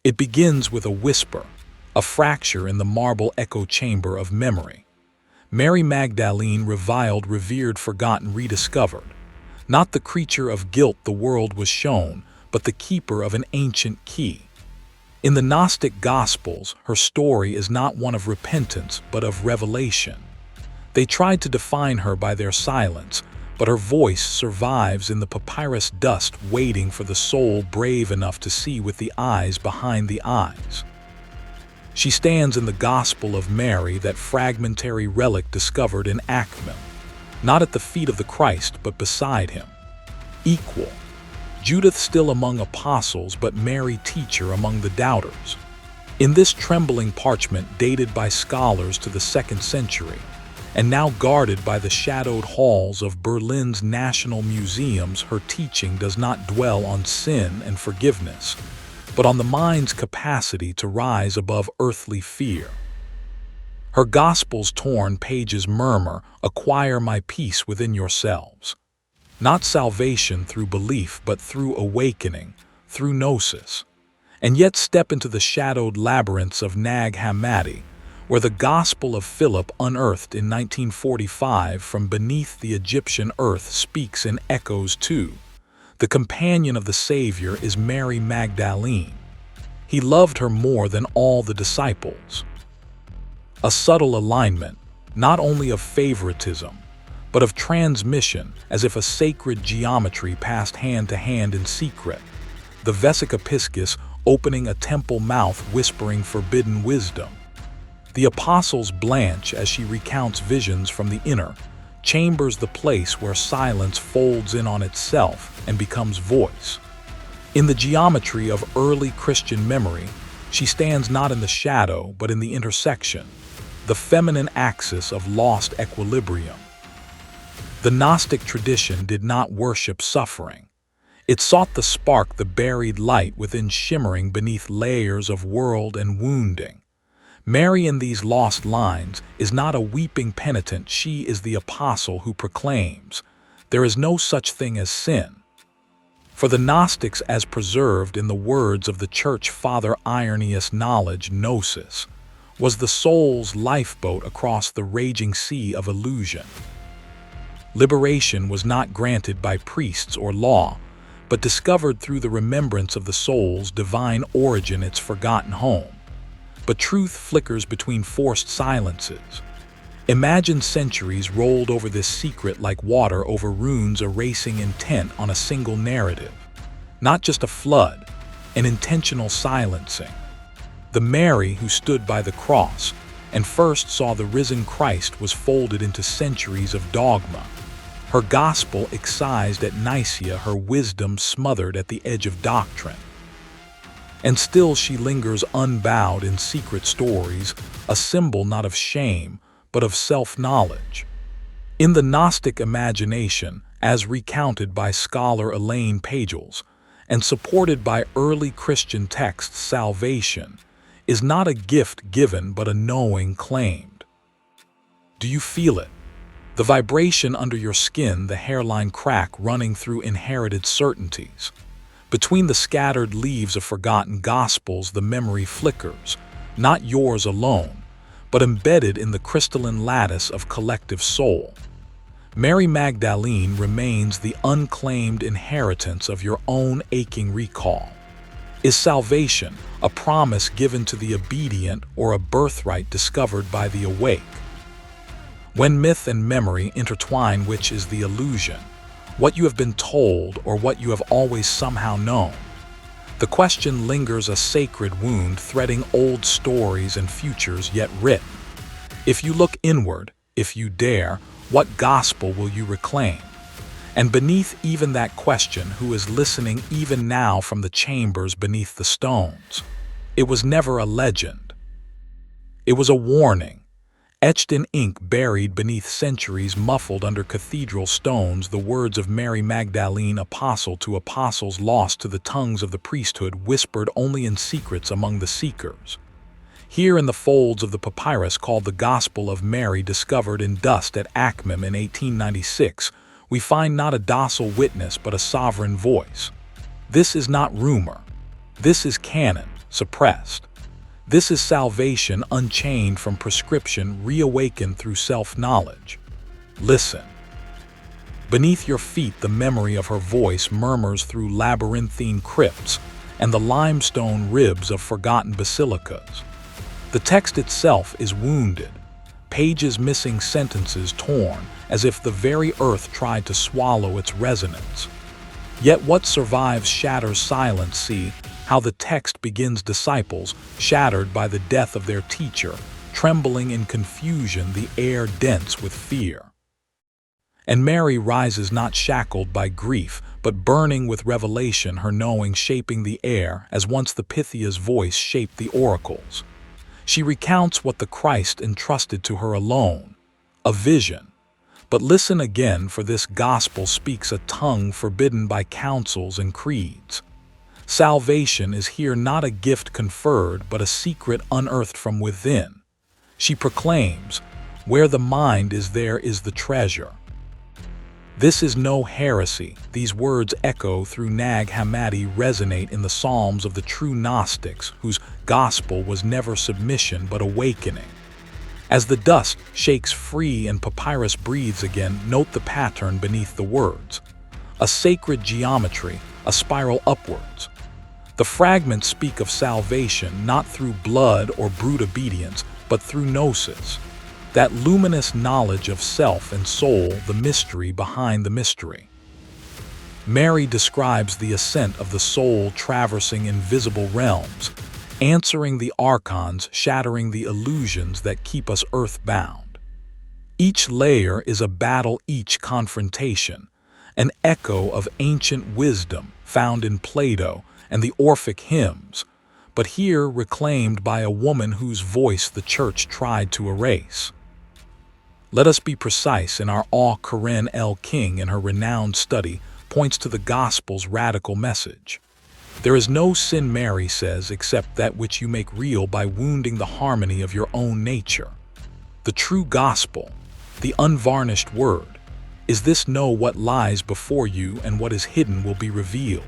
It begins with a whisper, a fracture in the marble echo chamber of memory. Mary Magdalene reviled, revered, forgotten, rediscovered. Not the creature of guilt the world was shown, but the keeper of an ancient key. In the Gnostic Gospels, her story is not one of repentance, but of revelation. They tried to define her by their silence, but her voice survives in the papyrus dust, waiting for the soul brave enough to see with the eyes behind the eyes. She stands in the Gospel of Mary, that fragmentary relic discovered in Acmem, not at the feet of the Christ, but beside him. Equal. Judith still among apostles, but Mary teacher among the doubters. In this trembling parchment, dated by scholars to the 2nd century, and now guarded by the shadowed halls of Berlin's national museums, her teaching does not dwell on sin and forgiveness, but on the mind's capacity to rise above earthly fear. Her Gospel's torn pages murmur, "Acquire my peace within yourselves." Not salvation through belief, but through awakening, through Gnosis. And yet step into the shadowed labyrinths of Nag Hammadi, where the Gospel of Philip, unearthed in 1945 from beneath the Egyptian earth, speaks in echoes too. The companion of the Savior is Mary Magdalene. He loved her more than all the disciples. A subtle alignment, not only of favoritism, but of transmission, as if a sacred geometry passed hand to hand in secret. The Vesica Piscis opening a temple mouth, whispering forbidden wisdom. The apostles blanch as she recounts visions from the inner chambers, the place where silence folds in on itself and becomes voice. In the geometry of early Christian memory, she stands not in the shadow, but in the intersection, the feminine axis of lost equilibrium. The Gnostic tradition did not worship suffering. It sought the spark, the buried light within, shimmering beneath layers of world and wounding. Mary, in these lost lines, is not a weeping penitent. She is the apostle who proclaims, "There is no such thing as sin." For the Gnostics, as preserved in the words of the Church Father Irenaeus, knowledge, Gnosis, was the soul's lifeboat across the raging sea of illusion. Liberation was not granted by priests or law, but discovered through the remembrance of the soul's divine origin, its forgotten home. But truth flickers between forced silences. Imagine centuries rolled over this secret like water over runes, erasing intent on a single narrative. Not just a flood, an intentional silencing. The Mary who stood by the cross and first saw the risen Christ was folded into centuries of dogma. Her gospel excised at Nicaea, her wisdom smothered at the edge of doctrine. And still she lingers unbowed in secret stories, a symbol not of shame, but of self-knowledge. In the Gnostic imagination, as recounted by scholar Elaine Pagels, and supported by early Christian texts, salvation is not a gift given, but a knowing claimed. Do you feel it? The vibration under your skin, the hairline crack running through inherited certainties. Between the scattered leaves of forgotten gospels, the memory flickers, not yours alone, but embedded in the crystalline lattice of collective soul. Mary Magdalene remains the unclaimed inheritance of your own aching recall. Is salvation a promise given to the obedient, or a birthright discovered by the awake? When myth and memory intertwine, which is the illusion? What you have been told, or what you have always somehow known? The question lingers, a sacred wound threading old stories and futures yet written. If you look inward, if you dare, what gospel will you reclaim? And beneath even that question, who is listening even now from the chambers beneath the stones? It was never a legend. It was a warning. Etched in ink, buried beneath centuries, muffled under cathedral stones, the words of Mary Magdalene, apostle to apostles, lost to the tongues of the priesthood, whispered only in secrets among the seekers. Here in the folds of the papyrus called the Gospel of Mary, discovered in dust at Acmem in 1896, we find not a docile witness but a sovereign voice. This is not rumor. This is canon. suppressed. This is salvation unchained from prescription, reawakened through self-knowledge. Listen. Beneath your feet, the memory of her voice murmurs through labyrinthine crypts and the limestone ribs of forgotten basilicas. The text itself is wounded, pages missing, sentences torn, as if the very earth tried to swallow its resonance. Yet what survives shatters silence. See how the text begins: disciples, shattered by the death of their teacher, trembling in confusion, the air dense with fear. And Mary rises, not shackled by grief, but burning with revelation, her knowing shaping the air as once the Pythia's voice shaped the oracles. She recounts what the Christ entrusted to her alone, a vision. But listen again, for this gospel speaks a tongue forbidden by councils and creeds. Salvation is here not a gift conferred, but a secret unearthed from within. She proclaims, "Where the mind is, there is the treasure." This is no heresy. These words echo through Nag Hammadi, resonate in the Psalms of the true Gnostics, whose gospel was never submission but awakening. As the dust shakes free and papyrus breathes again, note the pattern beneath the words. A sacred geometry, a spiral upwards. The fragments speak of salvation not through blood or brute obedience, but through Gnosis. That luminous knowledge of self and soul, the mystery behind the mystery. Mary describes the ascent of the soul, traversing invisible realms, answering the archons, shattering the illusions that keep us earthbound. Each layer is a battle, each confrontation, an echo of ancient wisdom found in Plato and the Orphic hymns, but here reclaimed by a woman whose voice the Church tried to erase. Let us be precise in our awe. Karen L. King, in her renowned study, points to the Gospel's radical message. There is no sin, Mary says, except that which you make real by wounding the harmony of your own nature. The true Gospel, the unvarnished Word, is this: know what lies before you, and what is hidden will be revealed.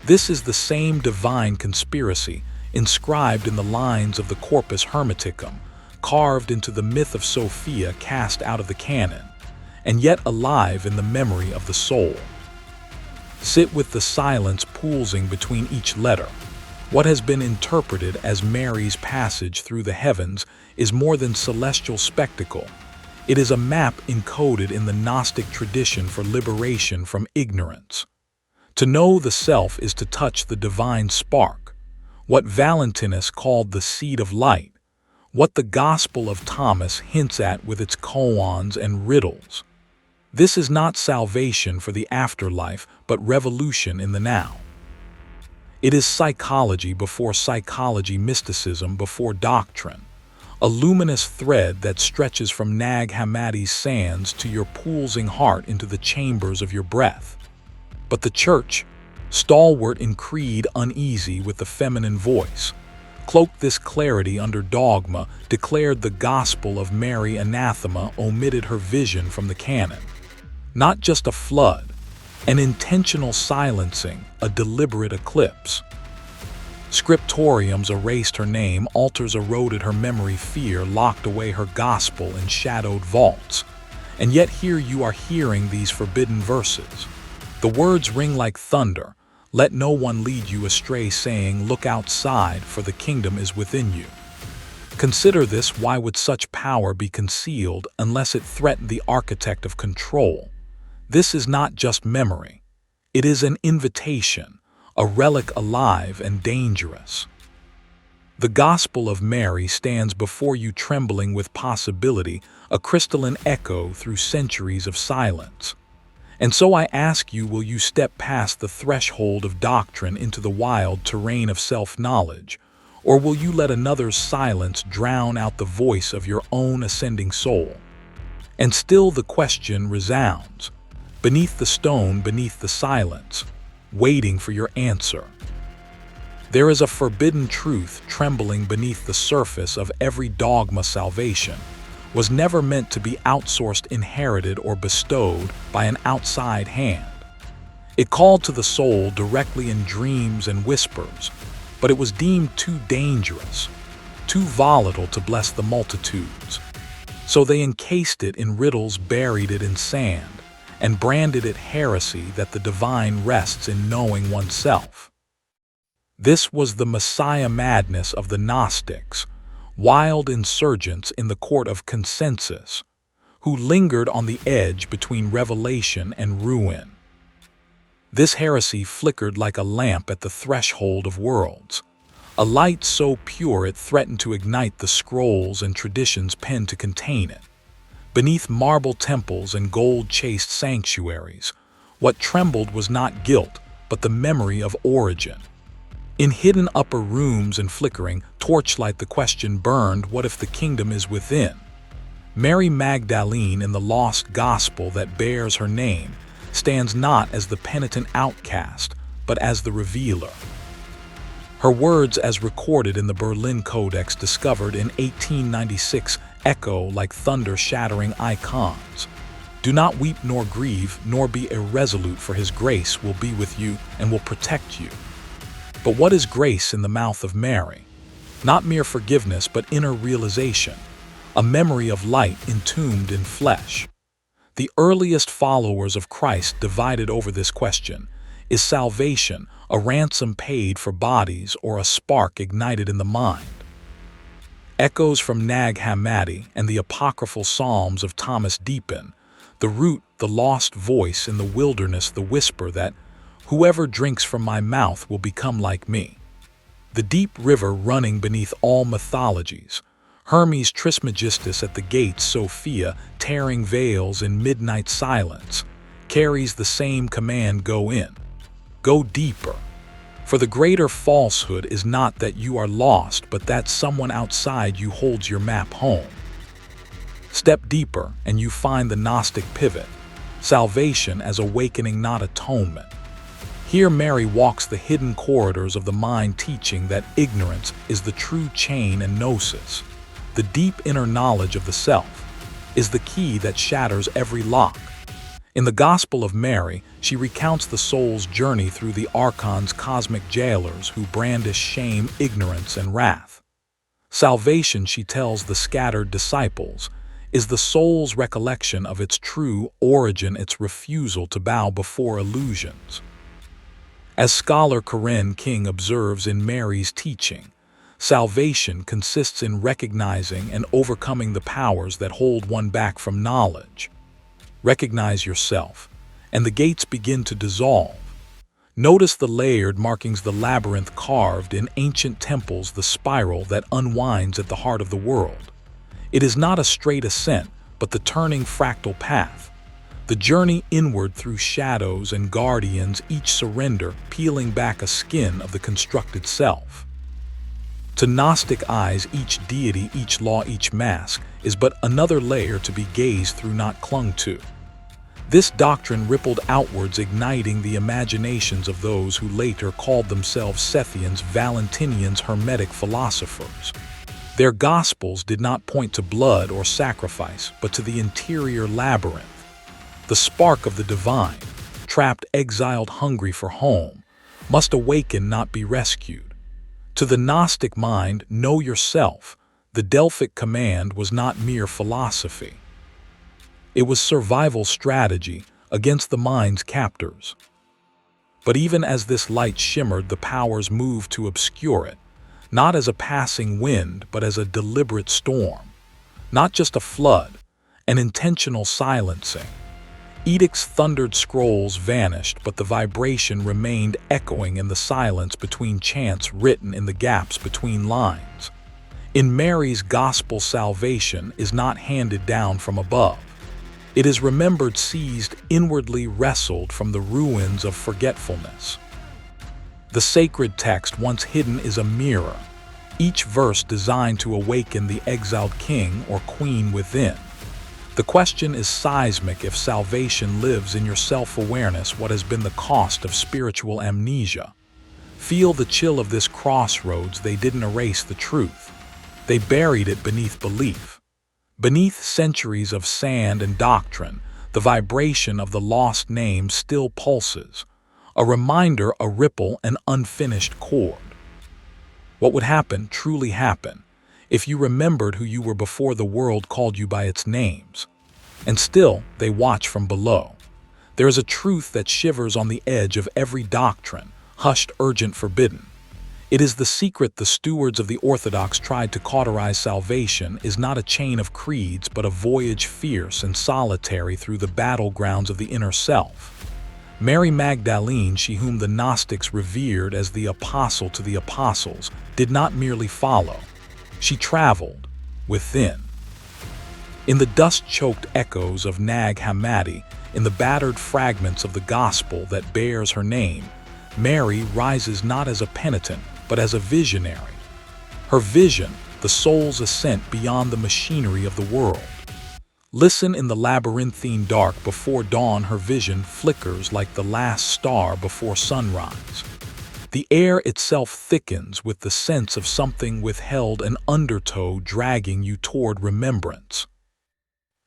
This is the same divine conspiracy inscribed in the lines of the Corpus Hermeticum, carved into the myth of Sophia, cast out of the canon, and yet alive in the memory of the soul. Sit with the silence pulsing between each letter. What has been interpreted as Mary's passage through the heavens is more than celestial spectacle. It is a map encoded in the Gnostic tradition for liberation from ignorance. To know the self is to touch the divine spark, what Valentinus called the seed of light, what the Gospel of Thomas hints at with its koans and riddles. This is not salvation for the afterlife, but revolution in the now. It is psychology before psychology, mysticism before doctrine, a luminous thread that stretches from Nag Hammadi's sands to your pulsing heart, into the chambers of your breath. But the Church, stalwart in creed, uneasy with the feminine voice, cloaked this clarity under dogma, declared the Gospel of Mary anathema, omitted her vision from the canon. Not just a flood, an intentional silencing, a deliberate eclipse. Scriptoriums erased her name, altars eroded her memory, fear locked away her gospel in shadowed vaults. And yet here you are hearing these forbidden verses. The words ring like thunder. Let no one lead you astray, saying, look outside, for the kingdom is within you. Consider this: why would such power be concealed unless it threatened the architect of control? This is not just memory. It is an invitation, a relic alive and dangerous. The Gospel of Mary stands before you, trembling with possibility, a crystalline echo through centuries of silence. And so I ask you, will you step past the threshold of doctrine into the wild terrain of self-knowledge, or will you let another's silence drown out the voice of your own ascending soul? And still the question resounds, beneath the stone, beneath the silence, waiting for your answer. There is a forbidden truth trembling beneath the surface of every dogma. Salvation was never meant to be outsourced, inherited, or bestowed by an outside hand. It called to the soul directly in dreams and whispers, but it was deemed too dangerous, too volatile to bless the multitudes. So they encased it in riddles, buried it in sand, and branded it heresy that the divine rests in knowing oneself. This was the Messiah madness of the Gnostics, wild insurgents in the court of consensus, who lingered on the edge between revelation and ruin. This heresy flickered like a lamp at the threshold of worlds, a light so pure it threatened to ignite the scrolls and traditions penned to contain it. Beneath marble temples and gold-chased sanctuaries, what trembled was not guilt, but the memory of origin. In hidden upper rooms and flickering torchlight, the question burned: what if the kingdom is within? Mary Magdalene, in the lost gospel that bears her name, stands not as the penitent outcast, but as the revealer. Her words, as recorded in the Berlin Codex discovered in 1896, echo like thunder-shattering icons. Do not weep nor grieve, nor be irresolute, for his grace will be with you and will protect you. But what is grace in the mouth of Mary? Not mere forgiveness, but inner realization, a memory of light entombed in flesh. The earliest followers of Christ divided over this question: is salvation a ransom paid for bodies or a spark ignited in the mind? Echoes from Nag Hammadi and the apocryphal Psalms of Thomas deepen the root, the lost voice in the wilderness, the whisper that whoever drinks from my mouth will become like me. The deep river running beneath all mythologies, Hermes Trismegistus at the gates, Sophia tearing veils in midnight silence, carries the same command: go in, go deeper. For the greater falsehood is not that you are lost, but that someone outside you holds your map home. Step deeper and you find the Gnostic pivot, salvation as awakening, not atonement. Here Mary walks the hidden corridors of the mind, teaching that ignorance is the true chain and Gnosis, the deep inner knowledge of the self, is the key that shatters every lock. In the Gospel of Mary, she recounts the soul's journey through the archons, cosmic jailers who brandish shame, ignorance, and wrath. Salvation, she tells the scattered disciples, is the soul's recollection of its true origin, its refusal to bow before illusions. As scholar Corinne King observes in Mary's teaching, salvation consists in recognizing and overcoming the powers that hold one back from knowledge. Recognize yourself, and the gates begin to dissolve. Notice the layered markings, the labyrinth carved in ancient temples, the spiral that unwinds at the heart of the world. It is not a straight ascent, but the turning fractal path. The journey inward through shadows and guardians, each surrender peeling back a skin of the constructed self. To Gnostic eyes, each deity, each law, each mask is but another layer to be gazed through, not clung to. This doctrine rippled outwards, igniting the imaginations of those who later called themselves Sethians, Valentinians, Hermetic philosophers. Their gospels did not point to blood or sacrifice, but to the interior labyrinth. The spark of the divine, trapped, exiled, hungry for home, must awaken, not be rescued. To the Gnostic mind, know yourself, the Delphic command was not mere philosophy. It was survival strategy against the mind's captors. But even as this light shimmered, the powers moved to obscure it, not as a passing wind, but as a deliberate storm. Not just a flood, an intentional silencing. Edicts thundered, scrolls vanished, but the vibration remained echoing in the silence between chants written in the gaps between lines. In Mary's gospel, salvation is not handed down from above. It is remembered, seized, inwardly wrestled from the ruins of forgetfulness. The sacred text, once hidden, is a mirror, each verse designed to awaken the exiled king or queen within. The question is seismic: if salvation lives in your self-awareness, what has been the cost of spiritual amnesia? Feel the chill of this crossroads. They didn't erase the truth. They buried it beneath belief. Beneath centuries of sand and doctrine, the vibration of the lost name still pulses, a reminder, a ripple, an unfinished chord. What would happen truly happen if you remembered who you were before the world called you by its names. And still, they watch from below. There is a truth that shivers on the edge of every doctrine, hushed, urgent, forbidden. It is the secret the stewards of the Orthodox tried to cauterize. Salvation is not a chain of creeds, but a voyage fierce and solitary through the battlegrounds of the inner self. Mary Magdalene, she whom the Gnostics revered as the apostle to the apostles, did not merely follow. She traveled within. In the dust-choked echoes of Nag Hammadi, in the battered fragments of the gospel that bears her name, Mary rises not as a penitent, but as a visionary. Her vision, the soul's ascent beyond the machinery of the world. Listen in the labyrinthine dark before dawn, her vision flickers like the last star before sunrise. The air itself thickens with the sense of something withheld, an undertow dragging you toward remembrance.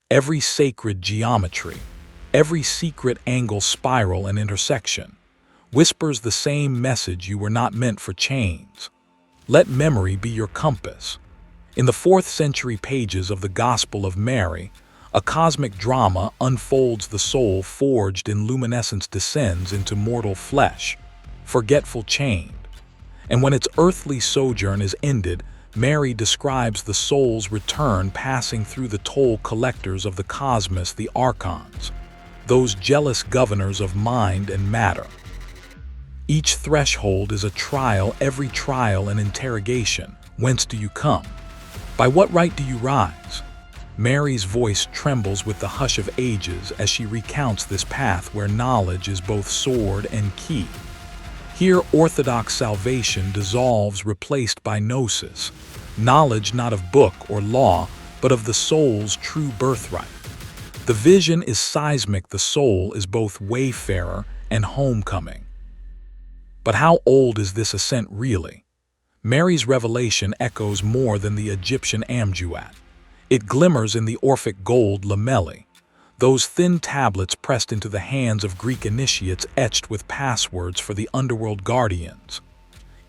Every sacred geometry, every secret angle, spiral, and intersection whispers the same message: you were not meant for chains. Let memory be your compass. In the 4th century pages of the Gospel of Mary, a cosmic drama unfolds. The soul forged in luminescence descends into mortal flesh, forgetful, chained. And when its earthly sojourn is ended, Mary describes the soul's return, passing through the toll collectors of the cosmos, the archons, those jealous governors of mind and matter. Each threshold is a trial, every trial an interrogation. Whence do you come? By what right do you rise? Mary's voice trembles with the hush of ages as she recounts this path where knowledge is both sword and key. Here, orthodox salvation dissolves, replaced by Gnosis, knowledge not of book or law, but of the soul's true birthright. The vision is seismic, the soul is both wayfarer and homecoming. But how old is this ascent really? Mary's revelation echoes more than the Egyptian amjuat. It glimmers in the Orphic gold lamellae, those thin tablets pressed into the hands of Greek initiates, etched with passwords for the underworld guardians.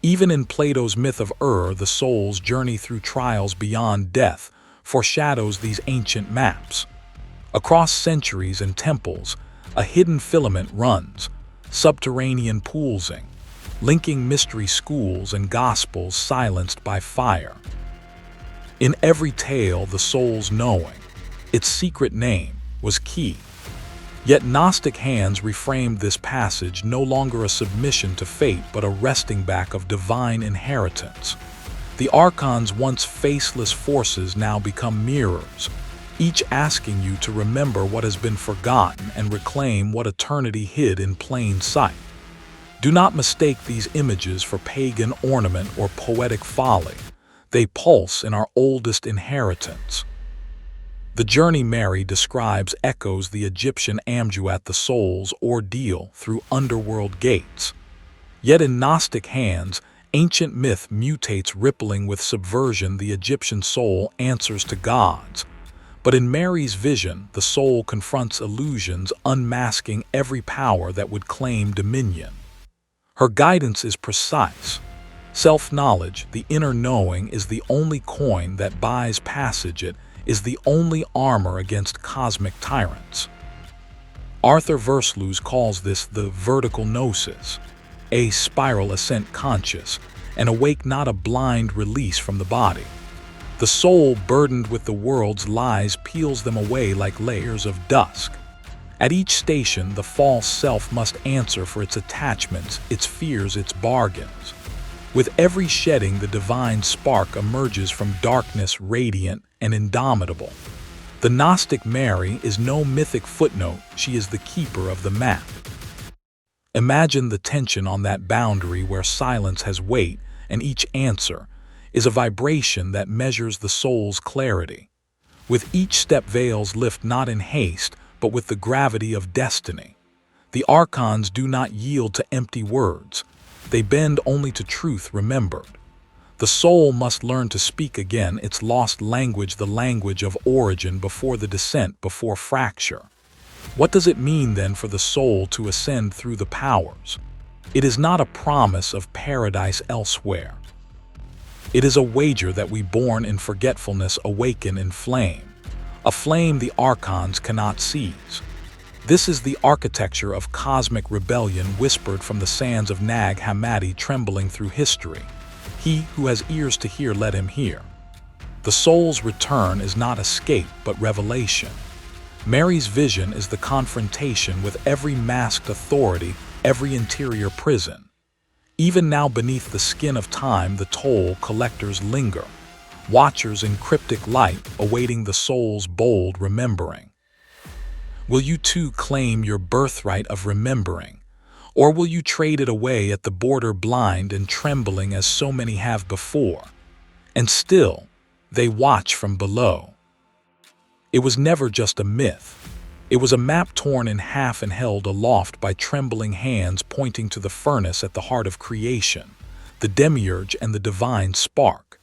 Even in Plato's myth of the soul's journey through trials beyond death foreshadows these ancient maps. Across centuries and temples, a hidden filament runs, subterranean poolsing, linking mystery schools and gospels silenced by fire. In every tale, the soul's knowing, its secret name, was key. Yet Gnostic hands reframed this passage, no longer a submission to fate but a wresting back of divine inheritance. The archons, once faceless forces, now become mirrors, each asking you to remember what has been forgotten and reclaim what eternity hid in plain sight. Do not mistake these images for pagan ornament or poetic folly. They pulse in our oldest inheritance. The journey Mary describes echoes the Egyptian amjuat, the soul's ordeal through underworld gates. Yet in Gnostic hands, ancient myth mutates, rippling with subversion. The Egyptian soul answers to gods. But in Mary's vision, the soul confronts illusions, unmasking every power that would claim dominion. Her guidance is precise. Self-knowledge, the inner knowing, is the only coin that buys passage. It is the only armor against cosmic tyrants. Arthur Versluis calls this the vertical gnosis, a spiral ascent conscious, and awake, not a blind release from the body. The soul, burdened with the world's lies, peels them away like layers of dusk. At each station, the false self must answer for its attachments, its fears, its bargains. With every shedding, the divine spark emerges from darkness, radiant and indomitable. The Gnostic Mary is no mythic footnote, she is the keeper of the map. Imagine the tension on that boundary where silence has weight, and each answer is a vibration that measures the soul's clarity. With each step, veils lift not in haste, but with the gravity of destiny. The archons do not yield to empty words. They bend only to truth remembered. The soul must learn to speak again its lost language, the language of origin, before the descent, before fracture. What does it mean then for the soul to ascend through the powers? It is not a promise of paradise elsewhere. It is a wager that we born in forgetfulness awaken in flame, a flame the archons cannot seize. This is the architecture of cosmic rebellion whispered from the sands of Nag Hammadi trembling through history. He who has ears to hear, let him hear. The soul's return is not escape but revelation. Mary's vision is the confrontation with every masked authority, every interior prison. Even now beneath the skin of time the toll collectors linger, watchers in cryptic light awaiting the soul's bold remembering. Will you too claim your birthright of remembering? Or will you trade it away at the border blind and trembling as so many have before? And still, they watch from below. It was never just a myth. It was a map torn in half and held aloft by trembling hands pointing to the furnace at the heart of creation, the demiurge and the divine spark.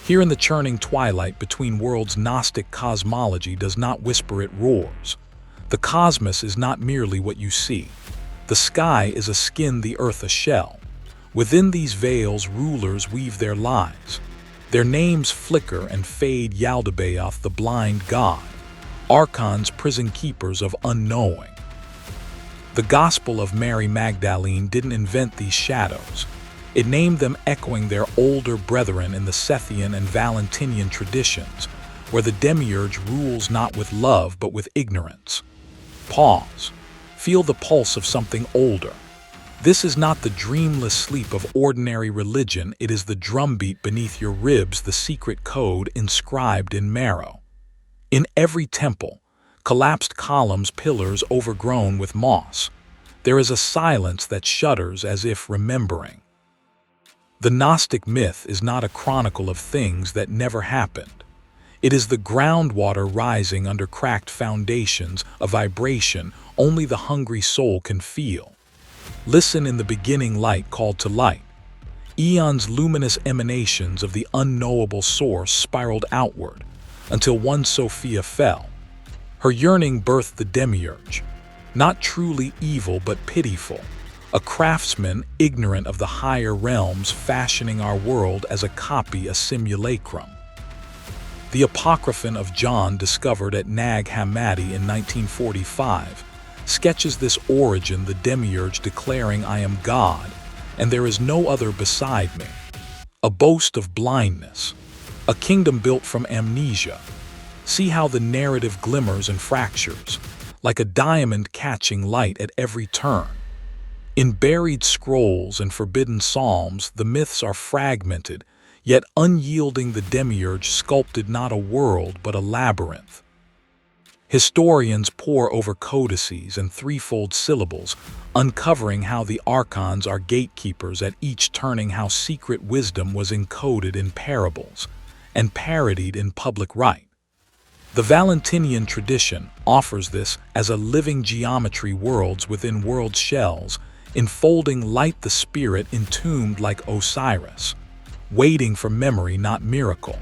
Here in the churning twilight between worlds, Gnostic cosmology does not whisper, it roars. The cosmos is not merely what you see. The sky is a skin, the earth a shell. Within these veils rulers weave their lies. Their names flicker and fade: Yaldabaoth, the blind god; archons, prison keepers of unknowing. The Gospel of Mary Magdalene didn't invent these shadows. It named them, echoing their older brethren in the Sethian and Valentinian traditions, where the demiurge rules not with love but with ignorance. Pause. Feel the pulse of something older. This is not the dreamless sleep of ordinary religion, it is the drumbeat beneath your ribs, the secret code inscribed in marrow. In every temple, collapsed columns, pillars overgrown with moss, there is a silence that shudders as if remembering. The Gnostic myth is not a chronicle of things that never happened. It is the groundwater rising under cracked foundations, a vibration only the hungry soul can feel. Listen: in the beginning light called to light. Eons, luminous emanations of the unknowable source spiraled outward, until one Sophia fell. Her yearning birthed the demiurge, not truly evil but pitiful, a craftsman ignorant of the higher realms, fashioning our world as a copy, a simulacrum. The Apocryphon of John, discovered at Nag Hammadi in 1945, sketches this origin: the demiurge declaring, "I am God, and there is no other beside me." A boast of blindness, a kingdom built from amnesia. See how the narrative glimmers and fractures, like a diamond catching light at every turn. In buried scrolls and forbidden psalms, the myths are fragmented, yet unyielding. The demiurge sculpted not a world but a labyrinth. Historians pore over codices and threefold syllables, uncovering how the archons are gatekeepers at each turning, how secret wisdom was encoded in parables and parodied in public rite. The Valentinian tradition offers this as a living geometry, worlds within world shells, enfolding light, the spirit entombed like Osiris, waiting for memory, not miracle.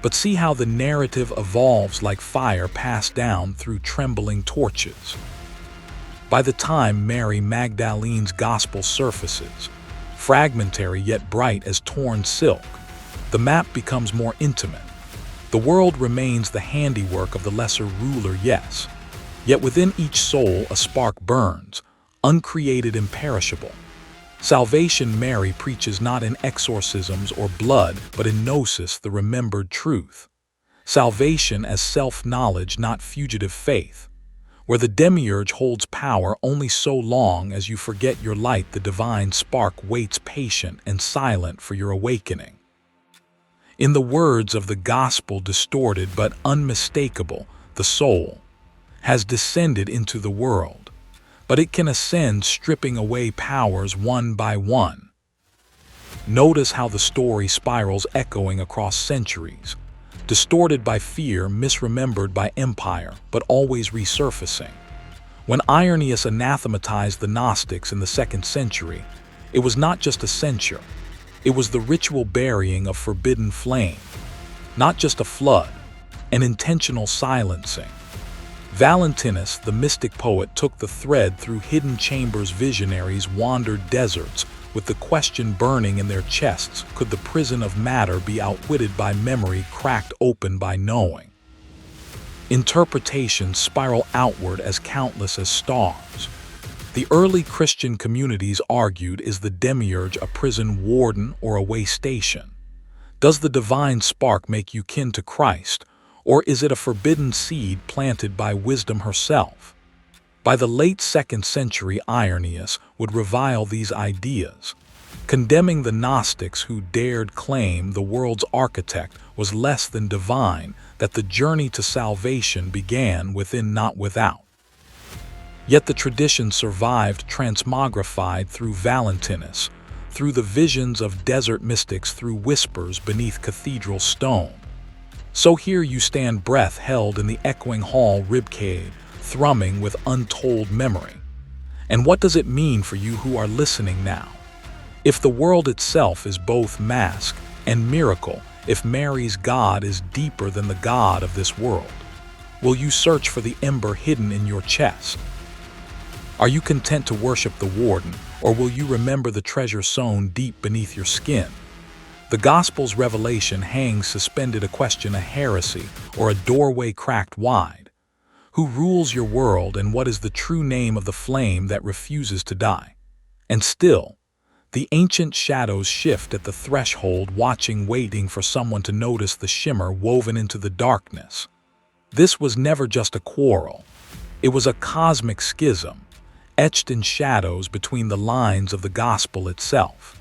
But see how the narrative evolves like fire passed down through trembling torches. By the time Mary Magdalene's gospel surfaces, fragmentary yet bright as torn silk, the map becomes more intimate. The world remains the handiwork of the lesser ruler, yes, yet within each soul a spark burns, uncreated, imperishable. Salvation Mary preaches not in exorcisms or blood, but in Gnosis, the remembered truth. Salvation as self-knowledge, not fugitive faith, where the demiurge holds power only so long as you forget your light. The divine spark waits patient and silent for your awakening. In the words of the gospel, distorted but unmistakable, the soul has descended into the world, but it can ascend, stripping away powers one by one. Notice how the story spirals, echoing across centuries, distorted by fear, misremembered by empire, but always resurfacing. When Irenaeus anathematized the Gnostics in the 2nd century, it was not just a censure, it was the ritual burying of forbidden flame, not just a flood, an intentional silencing. Valentinus, the mystic poet, took the thread through hidden chambers. Visionaries wandered deserts, with the question burning in their chests, could the prison of matter be outwitted by memory cracked open by knowing? Interpretations spiral outward as countless as stars. The early Christian communities argued, is the demiurge a prison warden or a way station? Does the divine spark make you kin to Christ, or is it a forbidden seed planted by wisdom herself? By the late 2nd century, Irenaeus would revile these ideas, condemning the Gnostics who dared claim the world's architect was less than divine, that the journey to salvation began within, not without. Yet the tradition survived, transmogrified through Valentinus, through the visions of desert mystics, through whispers beneath cathedral stone. So here you stand, breath held in the echoing hall, ribcage thrumming with untold memory. And what does it mean for you who are listening now? If the world itself is both mask and miracle, if Mary's God is deeper than the God of this world, will you search for the ember hidden in your chest? Are you content to worship the warden, or will you remember the treasure sown deep beneath your skin? The Gospel's revelation hangs suspended, a question, a heresy, or a doorway cracked wide. Who rules your world, and what is the true name of the flame that refuses to die? And still, the ancient shadows shift at the threshold, watching, waiting for someone to notice the shimmer woven into the darkness. This was never just a quarrel. It was a cosmic schism, etched in shadows between the lines of the gospel itself.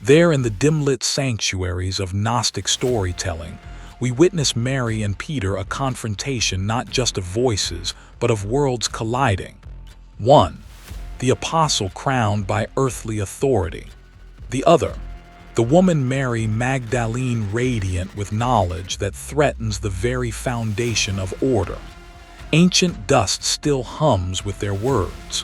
There, in the dim-lit sanctuaries of Gnostic storytelling, we witness Mary and Peter, a confrontation not just of voices, but of worlds colliding. 1. The apostle crowned by earthly authority. The other, the woman Mary Magdalene, radiant with knowledge that threatens the very foundation of order. Ancient dust still hums with their words.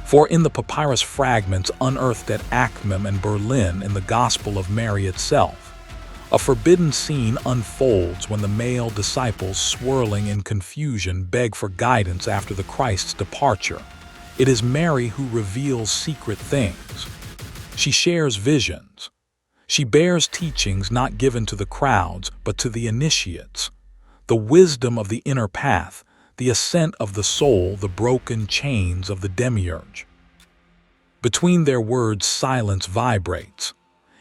For in the papyrus fragments unearthed at Acmem and Berlin, in the Gospel of Mary itself, a forbidden scene unfolds when the male disciples, swirling in confusion, beg for guidance after the Christ's departure. It is Mary who reveals secret things. She shares visions. She bears teachings not given to the crowds, but to the initiates. The wisdom of the inner path, the ascent of the soul, the broken chains of the demiurge. Between their words, silence vibrates.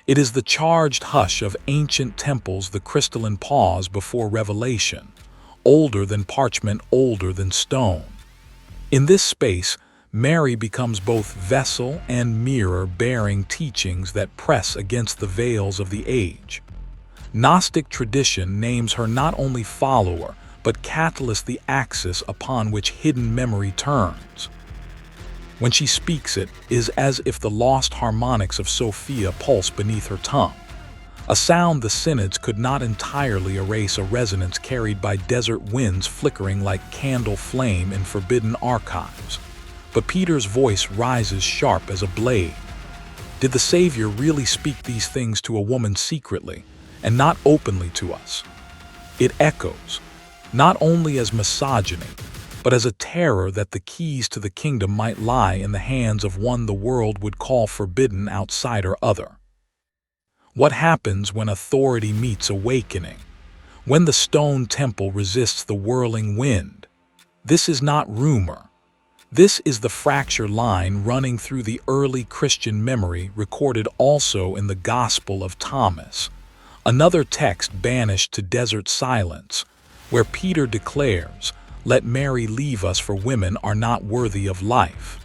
It is the charged hush of ancient temples, the crystalline pause before revelation, older than parchment, older than stone. In this space, Mary becomes both vessel and mirror, bearing teachings that press against the veils of the age. Gnostic tradition names her not only follower, but catalyst, the axis upon which hidden memory turns. When she speaks, it is as if the lost harmonics of Sophia pulse beneath her tongue. A sound the synods could not entirely erase, a resonance carried by desert winds flickering like candle flame in forbidden archives. But Peter's voice rises sharp as a blade. Did the Savior really speak these things to a woman secretly, and not openly to us? It echoes, not only as misogyny, but as a terror that the keys to the kingdom might lie in the hands of one the world would call forbidden, outsider, other. What happens when authority meets awakening? When the stone temple resists the whirling wind? This is not rumor. This is the fracture line running through the early Christian memory, recorded also in the Gospel of Thomas, another text banished to desert silence, where Peter declares, "Let Mary leave us, for women are not worthy of life."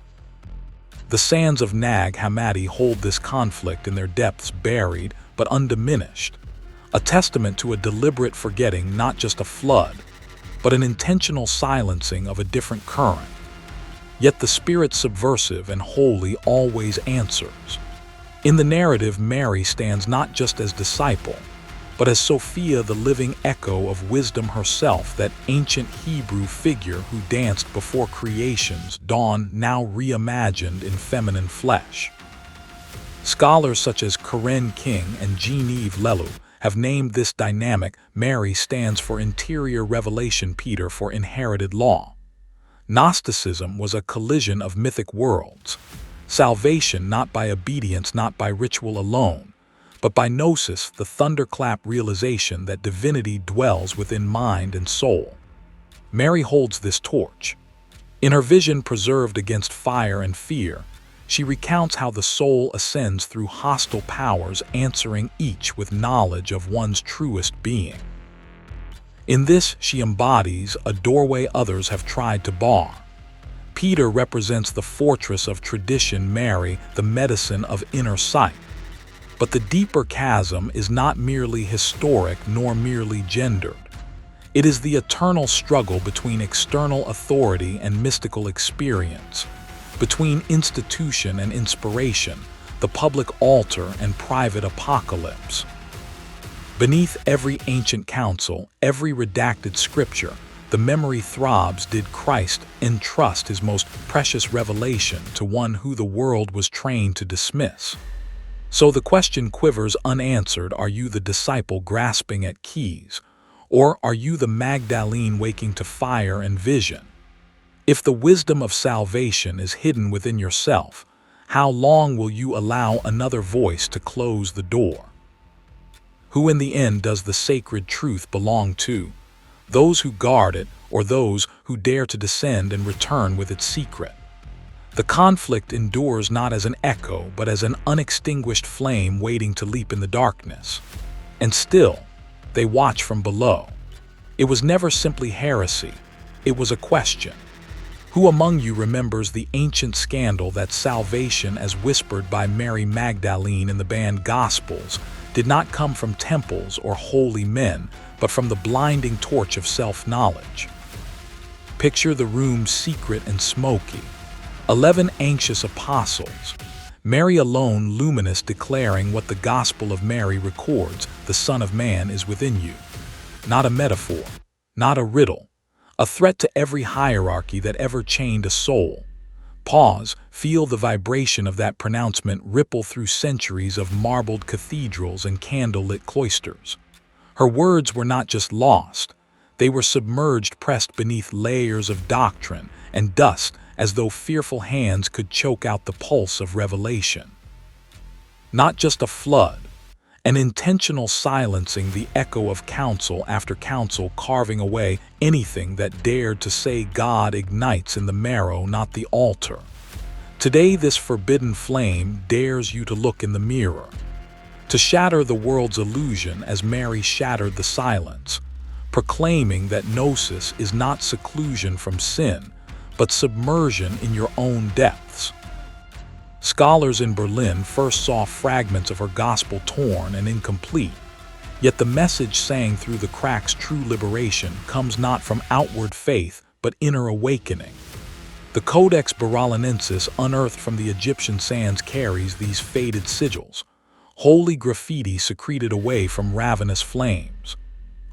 The sands of Nag Hammadi hold this conflict in their depths, buried but undiminished, a testament to a deliberate forgetting, not just a flood, but an intentional silencing of a different current. Yet the Spirit, subversive and holy, always answers. In the narrative, Mary stands not just as disciple, but as Sophia, the living echo of wisdom herself, that ancient Hebrew figure who danced before creation's dawn, now reimagined in feminine flesh. Scholars such as Karen King and Genevieve Lelou have named this dynamic. Mary stands for interior revelation, Peter for inherited law. Gnosticism was a collision of mythic worlds. Salvation not by obedience, not by ritual alone, but by Gnosis, the thunderclap realization that divinity dwells within mind and soul. Mary holds this torch. In her vision preserved against fire and fear, she recounts how the soul ascends through hostile powers, answering each with knowledge of one's truest being. In this, she embodies a doorway others have tried to bar. Peter represents the fortress of tradition, Mary, the medicine of inner sight. But the deeper chasm is not merely historic nor merely gendered. It is the eternal struggle between external authority and mystical experience, between institution and inspiration, the public altar and private apocalypse. Beneath every ancient council, every redacted scripture, the memory throbs. Did Christ entrust his most precious revelation to one who the world was trained to dismiss? So the question quivers unanswered: are you the disciple grasping at keys, or are you the Magdalene waking to fire and vision? If the wisdom of salvation is hidden within yourself, how long will you allow another voice to close the door? Who in the end does the sacred truth belong to? Those who guard it, or those who dare to descend and return with its secret? The conflict endures not as an echo, but as an unextinguished flame waiting to leap in the darkness. And still, they watch from below. It was never simply heresy. It was a question. Who among you remembers the ancient scandal that salvation, as whispered by Mary Magdalene in the banned Gospels, did not come from temples or holy men, but from the blinding torch of self-knowledge? Picture the room secret and smoky. 11 anxious apostles, Mary alone luminous, declaring what the Gospel of Mary records: the Son of Man is within you. Not a metaphor, not a riddle, a threat to every hierarchy that ever chained a soul. Pause, feel the vibration of that pronouncement ripple through centuries of marbled cathedrals and candle-lit cloisters. Her words were not just lost, they were submerged, pressed beneath layers of doctrine and dust, as though fearful hands could choke out the pulse of revelation. Not just a flood, an intentional silencing, the echo of council after council carving away anything that dared to say God ignites in the marrow, not the altar. Today this forbidden flame dares you to look in the mirror, to shatter the world's illusion as Mary shattered the silence, proclaiming that Gnosis is not seclusion from sin, but submersion in your own depths. Scholars in Berlin first saw fragments of her gospel torn and incomplete, yet the message sang through the cracks: true liberation comes not from outward faith, but inner awakening. The Codex Berlinensis, unearthed from the Egyptian sands, carries these faded sigils, holy graffiti secreted away from ravenous flames.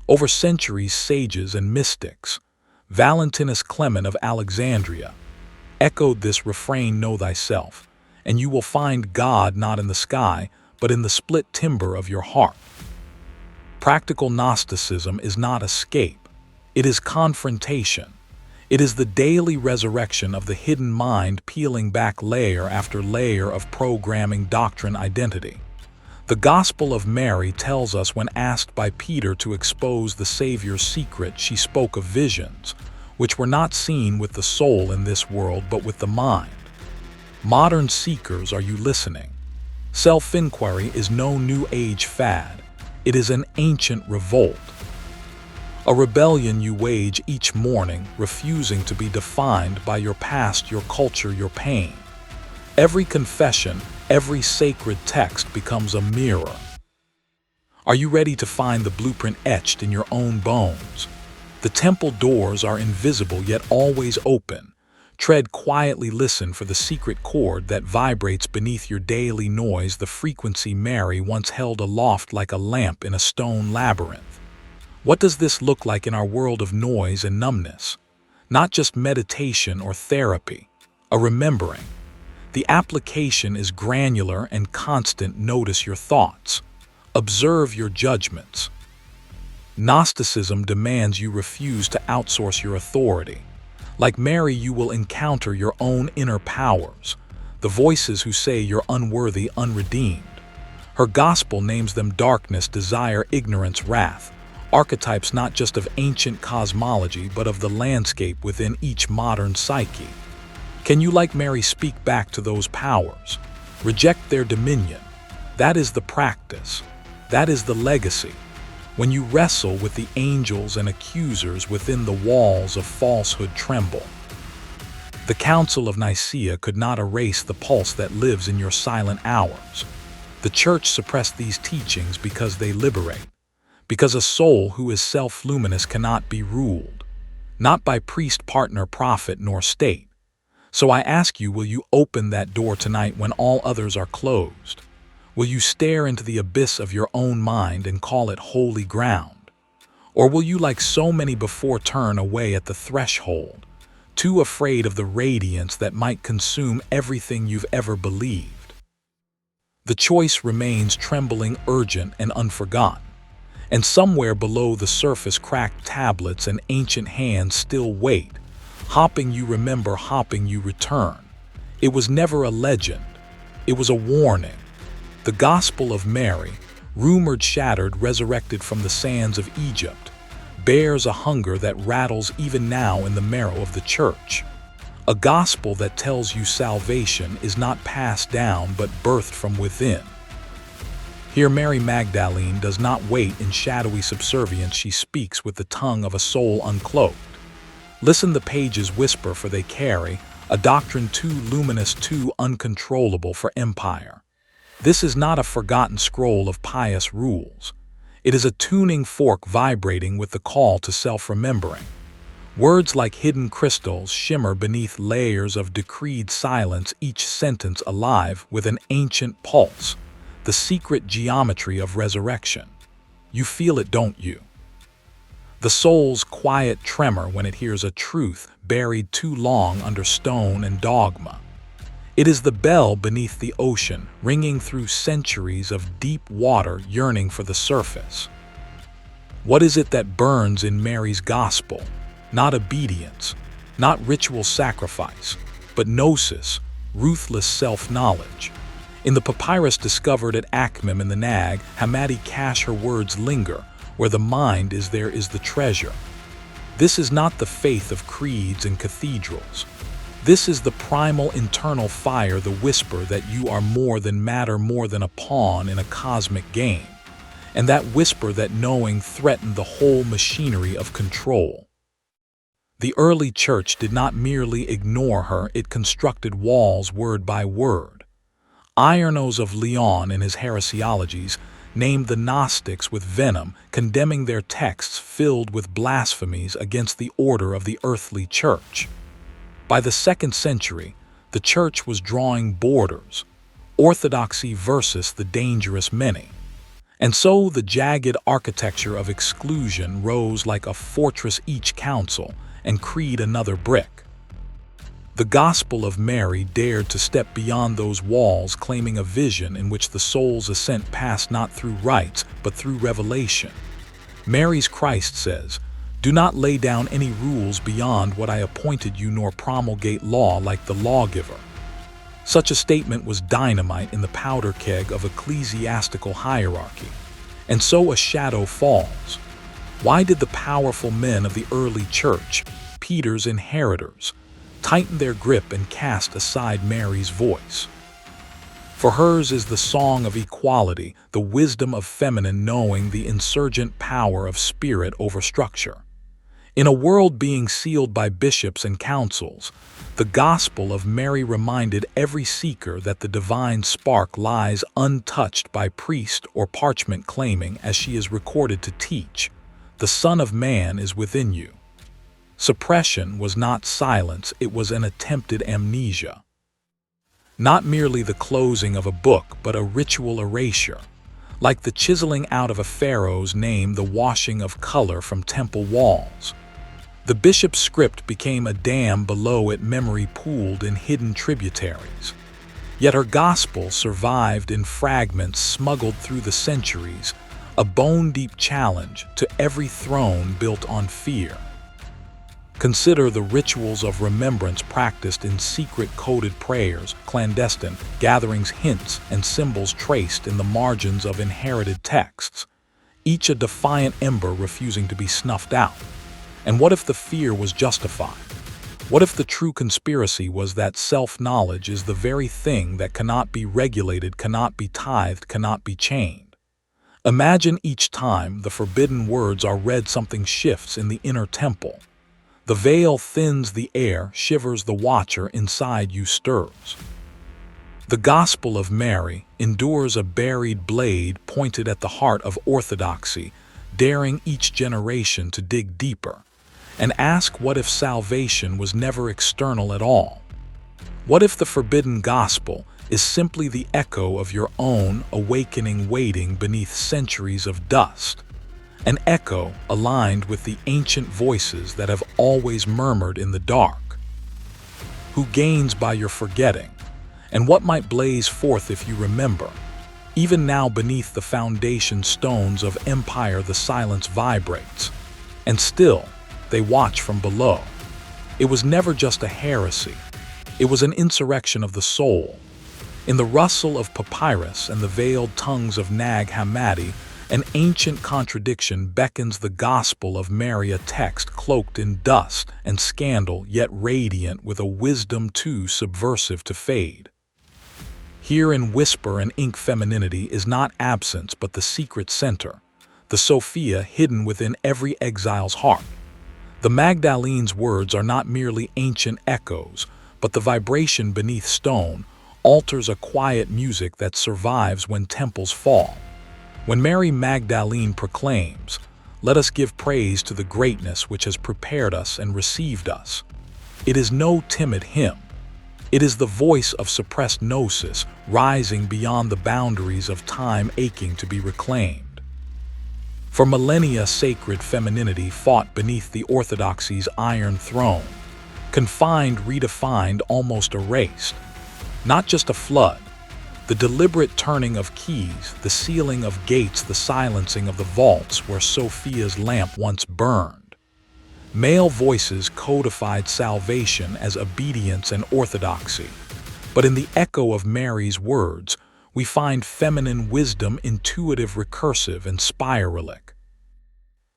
Over centuries, sages and mystics, Valentinus Clement of Alexandria, echoed this refrain: know thyself, and you will find God not in the sky, but in the split timber of your heart. Practical Gnosticism is not escape, it is confrontation. It is the daily resurrection of the hidden mind, peeling back layer after layer of programming, doctrine, identity. The Gospel of Mary tells us, when asked by Peter to expose the Savior's secret, she spoke of visions, which were not seen with the soul in this world, but with the mind. Modern seekers, are you listening? Self-inquiry is no new age fad. It is an ancient revolt. A rebellion you wage each morning, refusing to be defined by your past, your culture, your pain. Every confession, every sacred text becomes a mirror. Are you ready to find the blueprint etched in your own bones? The temple doors are invisible yet always open. Tread quietly, listen for the secret chord that vibrates beneath your daily noise, the frequency Mary once held aloft like a lamp in a stone labyrinth. What does this look like in our world of noise and numbness? Not just meditation or therapy, a remembering. The application is granular and constant. Notice your thoughts. Observe your judgments. Gnosticism demands you refuse to outsource your authority. Like Mary, you will encounter your own inner powers, the voices who say you're unworthy, unredeemed. Her gospel names them darkness, desire, ignorance, wrath, archetypes not just of ancient cosmology but of the landscape within each modern psyche. Can you, like Mary, speak back to those powers? Reject their dominion. That is the practice. That is the legacy. When you wrestle with the angels and accusers within the walls of falsehood, tremble. The Council of Nicaea could not erase the pulse that lives in your silent hours. The Church suppressed these teachings because they liberate, because a soul who is self-luminous cannot be ruled, not by priest, partner, prophet, nor state. So I ask you, will you open that door tonight when all others are closed? Will you stare into the abyss of your own mind and call it holy ground? Or will you, like so many before, turn away at the threshold, too afraid of the radiance that might consume everything you've ever believed? The choice remains trembling, urgent, and unforgotten. And somewhere below the surface, cracked tablets and ancient hands still wait. Hopping you remember, hopping you return. It was never a legend. It was a warning. The Gospel of Mary, rumored, shattered, resurrected from the sands of Egypt, bears a hunger that rattles even now in the marrow of the Church. A gospel that tells you salvation is not passed down but birthed from within. Here Mary Magdalene does not wait in shadowy subservience. She speaks with the tongue of a soul uncloaked. Listen, the pages whisper, for they carry a doctrine too luminous, too uncontrollable for empire. This is not a forgotten scroll of pious rules. It is a tuning fork vibrating with the call to self-remembering. Words like hidden crystals shimmer beneath layers of decreed silence, each sentence alive with an ancient pulse, the secret geometry of resurrection. You feel it, don't you? The soul's quiet tremor when it hears a truth buried too long under stone and dogma. It is the bell beneath the ocean, ringing through centuries of deep water, yearning for the surface. What is it that burns in Mary's gospel? Not obedience, not ritual sacrifice, but gnosis, ruthless self-knowledge. In the papyrus discovered at Akhmim in the Nag Hammadi cache, her words linger. Where the mind is, there is the treasure. This is not the faith of creeds and cathedrals. This is the primal internal fire, the whisper that you are more than matter, more than a pawn in a cosmic game. And that whisper, that knowing, threatened the whole machinery of control. The early Church did not merely ignore her, it constructed walls word by word. Irenaeus of Lyon, in his heresiologies, named the Gnostics with venom, condemning their texts filled with blasphemies against the order of the earthly Church. By the 2nd century, the Church was drawing borders, orthodoxy versus the dangerous many. And so the jagged architecture of exclusion rose like a fortress, each council and creed another brick. The Gospel of Mary dared to step beyond those walls, claiming a vision in which the soul's ascent passed not through rites, but through revelation. Mary's Christ says, "Do not lay down any rules beyond what I appointed you, nor promulgate law like the lawgiver." Such a statement was dynamite in the powder keg of ecclesiastical hierarchy. And so a shadow falls. Why did the powerful men of the early Church, Peter's inheritors, tighten their grip and cast aside Mary's voice? For hers is the song of equality, the wisdom of feminine knowing, the insurgent power of spirit over structure. In a world being sealed by bishops and councils, the Gospel of Mary reminded every seeker that the divine spark lies untouched by priest or parchment, claiming, as she is recorded to teach, "The Son of Man is within you." Suppression was not silence, it was an attempted amnesia. Not merely the closing of a book, but a ritual erasure, like the chiseling out of a pharaoh's name, the washing of color from temple walls. The bishop's script became a dam below it, memory pooled in hidden tributaries. Yet her gospel survived in fragments smuggled through the centuries, a bone-deep challenge to every throne built on fear. Consider the rituals of remembrance practiced in secret coded prayers, clandestine gatherings, hints and symbols traced in the margins of inherited texts, each a defiant ember refusing to be snuffed out. And what if the fear was justified? What if the true conspiracy was that self-knowledge is the very thing that cannot be regulated, cannot be tithed, cannot be chained? Imagine each time the forbidden words are read, something shifts in the inner temple. The veil thins, the air shivers, the watcher inside you stirs. The Gospel of Mary endures, a buried blade pointed at the heart of orthodoxy, daring each generation to dig deeper and ask, what if salvation was never external at all? What if the forbidden gospel is simply the echo of your own awakening waiting beneath centuries of dust? An echo aligned with the ancient voices that have always murmured in the dark. Who gains by your forgetting? And what might blaze forth if you remember? Even now beneath the foundation stones of empire the silence vibrates, and still they watch from below. It was never just a heresy. It was an insurrection of the soul. In the rustle of papyrus and the veiled tongues of Nag Hammadi, an ancient contradiction beckons: the Gospel of Mary, a text cloaked in dust and scandal, yet radiant with a wisdom too subversive to fade. Here in whisper and ink femininity is not absence but the secret center, the Sophia hidden within every exile's heart. The Magdalene's words are not merely ancient echoes, but the vibration beneath stone alters a quiet music that survives when temples fall. When Mary Magdalene proclaims, "Let us give praise to the greatness which has prepared us and received us," it is no timid hymn. It is the voice of suppressed Gnosis rising beyond the boundaries of time, aching to be reclaimed. For millennia, sacred femininity fought beneath the orthodoxy's iron throne, confined, redefined, almost erased. Not just a flood, the deliberate turning of keys, the sealing of gates, the silencing of the vaults where Sophia's lamp once burned. Male voices codified salvation as obedience and orthodoxy, but in the echo of Mary's words, we find feminine wisdom, intuitive, recursive, and spiralic.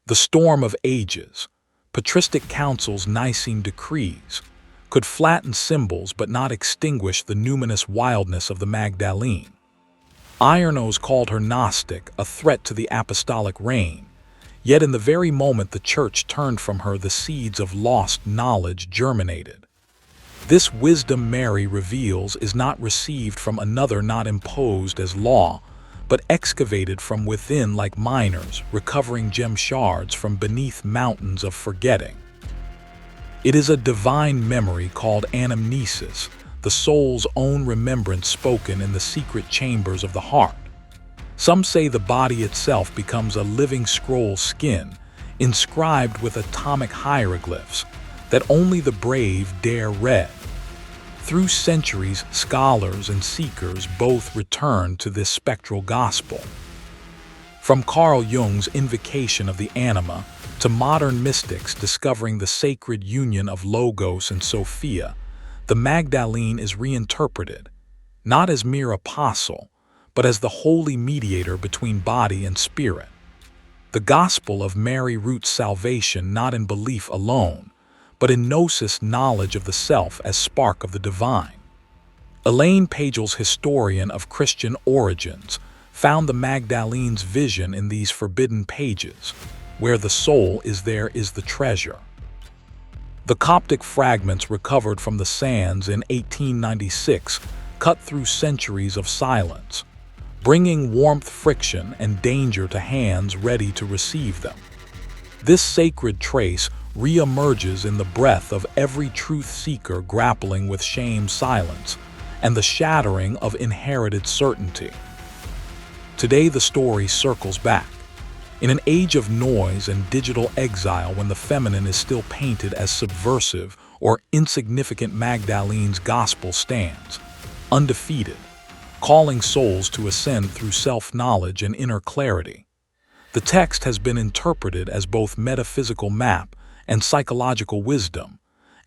The storm of ages, patristic councils, Nicene decrees, could flatten symbols but not extinguish the numinous wildness of the Magdalene. Irenos called her Gnostic, a threat to the apostolic reign, yet in the very moment the Church turned from her, the seeds of lost knowledge germinated. This wisdom Mary reveals is not received from another, not imposed as law, but excavated from within like miners recovering gem shards from beneath mountains of forgetting. It is a divine memory called anamnesis, the soul's own remembrance spoken in the secret chambers of the heart. Some say the body itself becomes a living scroll, skin inscribed with atomic hieroglyphs that only the brave dare read. Through centuries, scholars and seekers both return to this spectral gospel. From Carl Jung's invocation of the anima to modern mystics discovering the sacred union of Logos and Sophia, the Magdalene is reinterpreted, not as mere apostle, but as the holy mediator between body and spirit. The Gospel of Mary roots salvation not in belief alone, but in Gnosis, knowledge of the self as spark of the divine. Elaine Pagels, historian of Christian origins, found the Magdalene's vision in these forbidden pages. Where the soul is, there is the treasure. The Coptic fragments recovered from the sands in 1896 cut through centuries of silence, bringing warmth, friction, and danger to hands ready to receive them. This sacred trace re-emerges in the breath of every truth seeker grappling with shame, silence, and the shattering of inherited certainty. Today the story circles back. In an age of noise and digital exile, when the feminine is still painted as subversive or insignificant, Magdalene's gospel stands, undefeated, calling souls to ascend through self-knowledge and inner clarity. The text has been interpreted as both metaphysical map and psychological wisdom.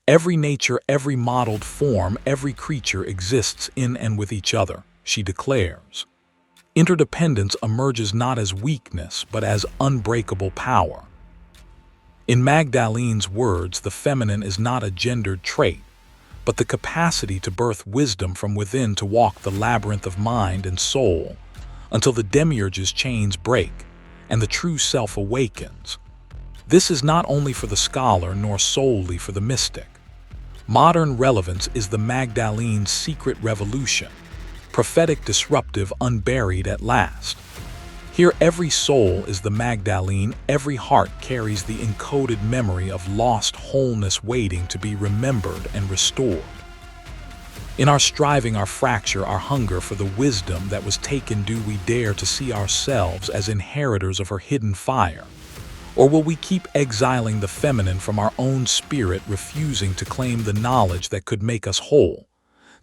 Every nature, every modeled form, every creature exists in and with each other, she declares. Interdependence emerges not as weakness, but as unbreakable power. In Magdalene's words, the feminine is not a gendered trait, but the capacity to birth wisdom from within, to walk the labyrinth of mind and soul until the demiurge's chains break and the true self awakens. This is not only for the scholar nor solely for the mystic. Modern relevance is the Magdalene's secret revolution, prophetic, disruptive, unburied at last. Here every soul is the Magdalene, every heart carries the encoded memory of lost wholeness waiting to be remembered and restored. In our striving, our fracture, our hunger for the wisdom that was taken, do we dare to see ourselves as inheritors of her hidden fire? Or will we keep exiling the feminine from our own spirit, refusing to claim the knowledge that could make us whole?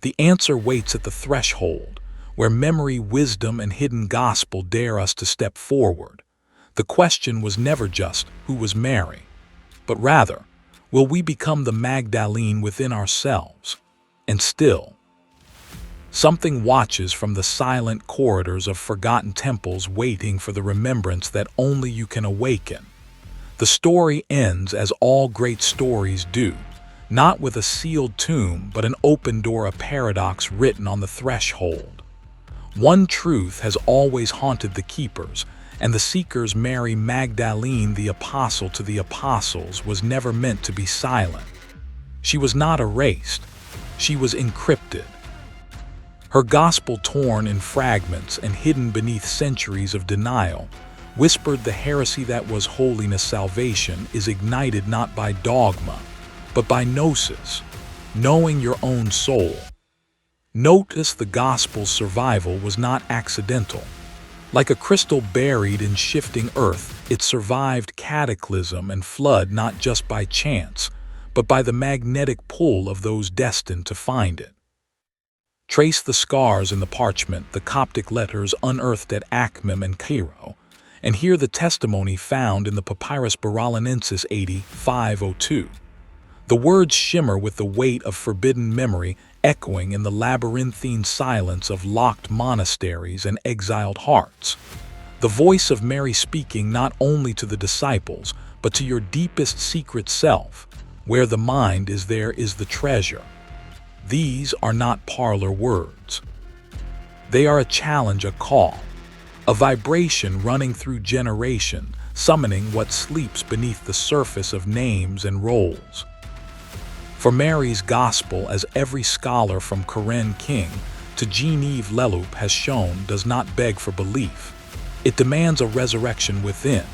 The answer waits at the threshold, where memory, wisdom, and hidden gospel dare us to step forward. The question was never just, who was Mary? But rather, will we become the Magdalene within ourselves? And still, something watches from the silent corridors of forgotten temples, waiting for the remembrance that only you can awaken. The story ends as all great stories do, not with a sealed tomb, but an open door, a paradox written on the threshold. One truth has always haunted the keepers, and the seekers. Mary Magdalene, the apostle to the apostles, was never meant to be silent. She was not erased. She was encrypted. Her gospel, torn in fragments and hidden beneath centuries of denial, whispered the heresy that was holiness. Salvation is ignited not by dogma, but by Gnosis, knowing your own soul. Notice the gospel's survival was not accidental. Like a crystal buried in shifting earth, it survived cataclysm and flood, not just by chance, but by the magnetic pull of those destined to find it. Trace the scars in the parchment, the Coptic letters unearthed at Akhmim and Cairo, and hear the testimony found in the Papyrus Berlinensis 8502. The words shimmer with the weight of forbidden memory, echoing in the labyrinthine silence of locked monasteries and exiled hearts. The voice of Mary speaking not only to the disciples, but to your deepest secret self. Where the mind is, there is the treasure. These are not parlor words. They are a challenge, a call, a vibration running through generation, summoning what sleeps beneath the surface of names and roles. For Mary's gospel, as every scholar from Corinne King to Jean-Yves Leloup has shown, does not beg for belief. It demands a resurrection within.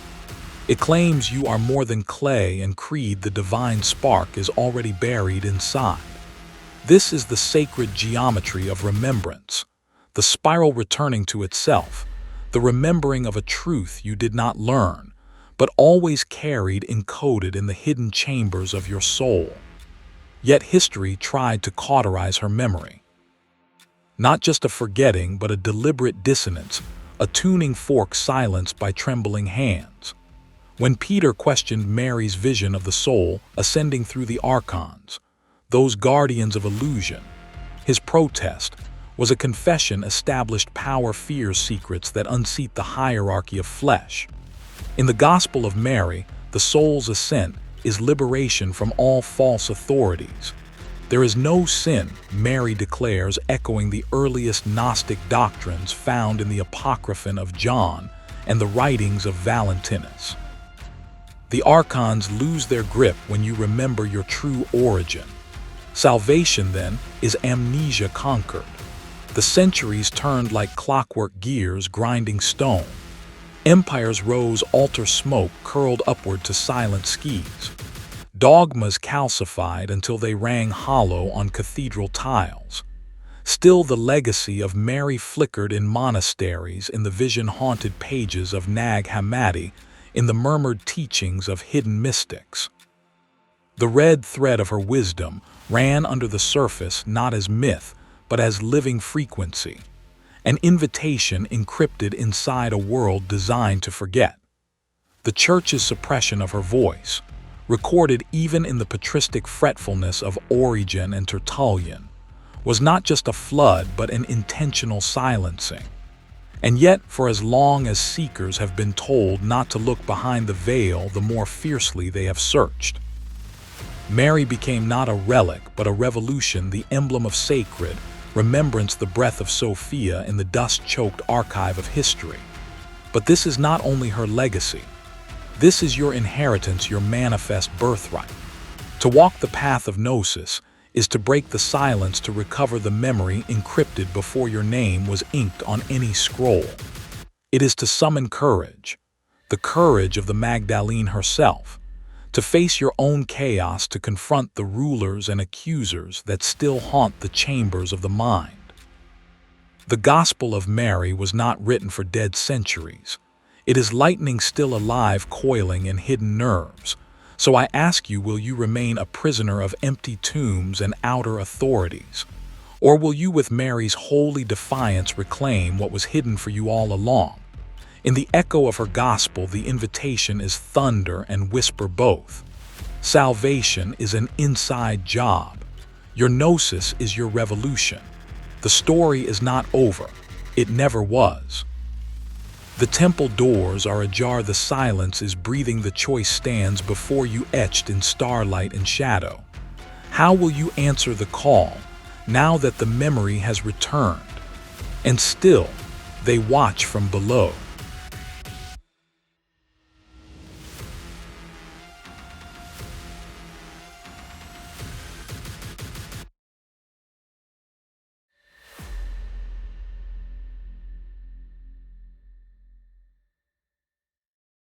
It claims you are more than clay and creed. The divine spark is already buried inside. This is the sacred geometry of remembrance, the spiral returning to itself, the remembering of a truth you did not learn, but always carried encoded in the hidden chambers of your soul. Yet history tried to cauterize her memory. Not just a forgetting, but a deliberate dissonance, a tuning fork silenced by trembling hands. When Peter questioned Mary's vision of the soul ascending through the archons, those guardians of illusion, his protest was a confession. Established power fears secrets that unseat the hierarchy of flesh. In the Gospel of Mary, the soul's ascent is liberation from all false authorities. There is no sin, Mary declares, echoing the earliest Gnostic doctrines found in the Apocryphon of John and the writings of Valentinus. The archons lose their grip when you remember your true origin. Salvation, then, is amnesia conquered. The centuries turned like clockwork gears grinding stone. Empires rose, altar smoke curled upward to silent skies. Dogmas calcified until they rang hollow on cathedral tiles. Still, the legacy of Mary flickered in monasteries, in the vision-haunted pages of Nag Hammadi, in the murmured teachings of hidden mystics. The red thread of her wisdom ran under the surface not as myth, but as living frequency, an invitation encrypted inside a world designed to forget. The Church's suppression of her voice, recorded even in the patristic fretfulness of Origen and Tertullian, was not just a flood but an intentional silencing. And yet, for as long as seekers have been told not to look behind the veil, the more fiercely they have searched. Mary became not a relic, but a revolution, the emblem of sacred remembrance, the breath of Sophia in the dust-choked archive of history. But this is not only her legacy. This is your inheritance, your manifest birthright. To walk the path of Gnosis is to break the silence, to recover the memory encrypted before your name was inked on any scroll. It is to summon courage, the courage of the Magdalene herself, to face your own chaos, to confront the rulers and accusers that still haunt the chambers of the mind. The Gospel of Mary was not written for dead centuries. It is lightning still alive, coiling in hidden nerves. So I ask you, will you remain a prisoner of empty tombs and outer authorities? Or will you, with Mary's holy defiance, reclaim what was hidden for you all along? In the echo of her gospel, the invitation is thunder and whisper both. Salvation is an inside job. Your gnosis is your revolution. The story is not over. It never was. The temple doors are ajar, the silence is breathing, the choice stands before you, etched in starlight and shadow. How will you answer the call, now that the memory has returned? And still, they watch from below.